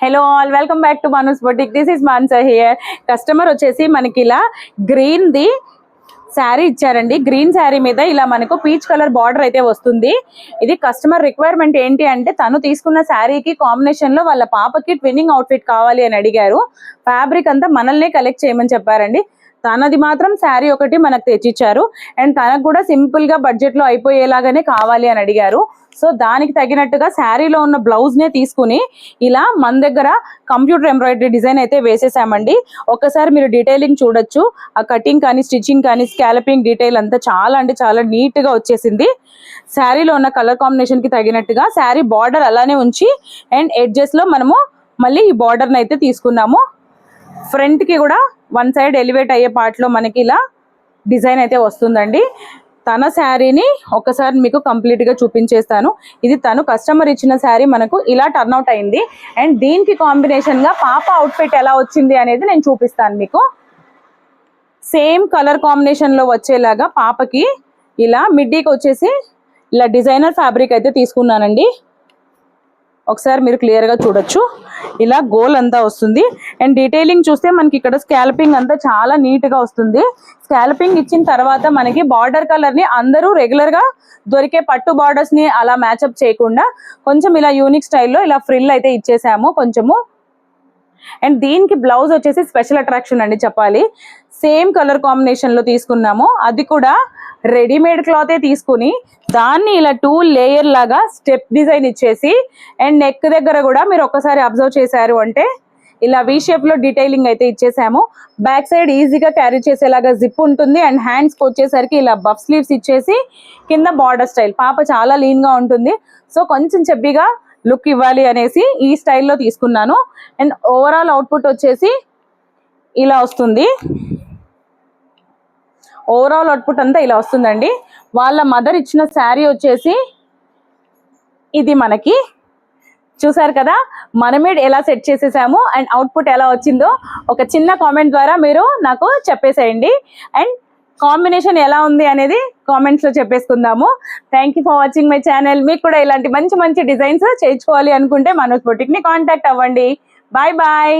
Hello all, welcome back to మనూస్ boutique. This is Mansa here. Customer వచ్చేసి మనకి ఇలా green the sari ఇచ్చారండి. గ్రీన్ శారీ మీద ఇలా మనకు పీచ్ కలర్ బార్డర్ అయితే వస్తుంది. ఇది కస్టమర్ రిక్వైర్మెంట్ ఏంటి అంటే తను తీసుకున్న శారీకి కాంబినేషన్ లో వాళ్ళ పాపకి ట్విన్నింగ్ అవుట్ఫిట్ కావాలి అని అడిగారు. ఫ్యాబ్రిక్ అంతా మనల్నే కలెక్ట్ చేయమని చెప్పారండి. తనది మాత్రం శారీ ఒకటి మనకు తెచ్చిచ్చారు. అండ్ తనకు కూడా సింపుల్ గా బడ్జెట్ లో అయిపోయేలాగానే కావాలి అని అడిగారు. సో దానికి తగినట్టుగా శారీలో ఉన్న బ్లౌజ్ నే తీసుకుని ఇలా మన దగ్గర కంప్యూటర్ ఎంబ్రాయిడరీ డిజైన్ అయితే వేసేసామండి. ఒక్కసారి మీరు డీటెయిలింగ్ చూడొచ్చు. ఆ కటింగ్ కానీ స్టిచ్చింగ్ కానీ స్కాలపింగ్ డీటెయిల్ అంతా చాలా అంటే చాలా నీట్ గా వచ్చేసింది. శారీలో ఉన్న కలర్ కాంబినేషన్ కి తగినట్టుగా శారీ బార్డర్ అలానే ఉంచి అండ్ ఎడ్జెస్ లో మనము మళ్ళీ ఈ బార్డర్ అయితే తీసుకున్నాము. ఫ్రంట్ కి కూడా వన్ సైడ్ ఎలివేట్ అయ్యే పార్ట్ లో మనకి ఇలా డిజైన్ అయితే వస్తుందండి. తన శారీని ఒకసారి మీకు కంప్లీట్ గా చూపించేస్తాను. ఇది తను కస్టమర్ ఇచ్చిన శారీ మనకు ఇలా టర్న్అవుట్ అయింది. అండ్ దీనికి కాంబినేషన్ గా పాప అవుట్ఫిట్ ఎలా వచ్చింది అనేది నేను చూపిస్తాను మీకు. సేమ్ కలర్ కాంబినేషన్ లో వచ్చేలాగా పాపకి ఇలా మిడ్డీకి వచ్చేసి ఇలా డిజైనర్ ఫ్యాబ్రిక్ అయితే తీసుకున్నానండి. ఒకసారి మీరు క్లియర్ గా చూడొచ్చు. ఇలా గోల్ అంతా వస్తుంది. అండ్ డీటెయిలింగ్ చూస్తే మనకి ఇక్కడ స్కాల్పింగ్ అంతా చాలా నీట్ గా వస్తుంది. స్కాల్పింగ్ ఇచ్చిన తర్వాత మనకి బార్డర్ కలర్ ని అందరూ రెగ్యులర్ గా దొరికే పట్టు బార్డర్స్ ని అలా మ్యాచ్అప్ చేయకుండా కొంచెం ఇలా యూనిక్ స్టైల్లో ఇలా ఫ్రిల్ అయితే ఇచ్చేసాము కొంచెము. అండ్ దీనికి బ్లౌజ్ వచ్చేసి స్పెషల్ అట్రాక్షన్ అండి చెప్పాలి. సేమ్ కలర్ కాంబినేషన్ లో తీసుకున్నాము. అది కూడా రెడీమేడ్ క్లాతే తీసుకుని దాన్ని ఇలా 2 లేయర్ లాగా స్టెప్ డిజైన్ ఇచ్చేసి అండ్ నెక్ దగ్గర కూడా మీరు ఒక్కసారి అబ్జర్వ్ చేశారు అంటే ఇలా వి షేప్ లో డీటెయిలింగ్ అయితే ఇచ్చేసాము. బ్యాక్ సైడ్ ఈజీగా క్యారీ చేసేలాగా జిప్ ఉంటుంది. అండ్ హ్యాండ్స్ కి వచ్చేసరికి ఇలా బఫ్ స్లీవ్స్ ఇచ్చేసి కింద బార్డర్ స్టైల్. పాప చాలా లీన్ గా ఉంటుంది. సో కొంచెం చెబ్బిగా లుక్ ఇవ్వాలి అనేసి ఈ స్టైల్లో తీసుకున్నాను. అండ్ ఓవరాల్ అవుట్పుట్ వచ్చేసి ఇలా వస్తుంది. ఓవరాల్ అవుట్పుట్ అంతా ఇలా వస్తుందండి. వాళ్ళ మదర్ ఇచ్చిన శారీ వచ్చేసి ఇది మనకి చూసారు కదా. మనమేడ్ ఎలా సెట్ చేసేసాము అండ్ అవుట్పుట్ ఎలా వచ్చిందో ఒక చిన్న కామెంట్ ద్వారా మీరు నాకు చెప్పేసేయండి. అండ్ కాంబినేషన్ ఎలా ఉంది అనేది కామెంట్స్ లో చెప్పేసుకుందాము. Thank you for watching my channel. మీకు కూడా ఇలాంటి మంచి మంచి డిజైన్స్ చేయించుకోవాలి అనుకుంటే మనూస్ బొటిక్ ని కాంటాక్ట్ అవ్వండి. Bye bye.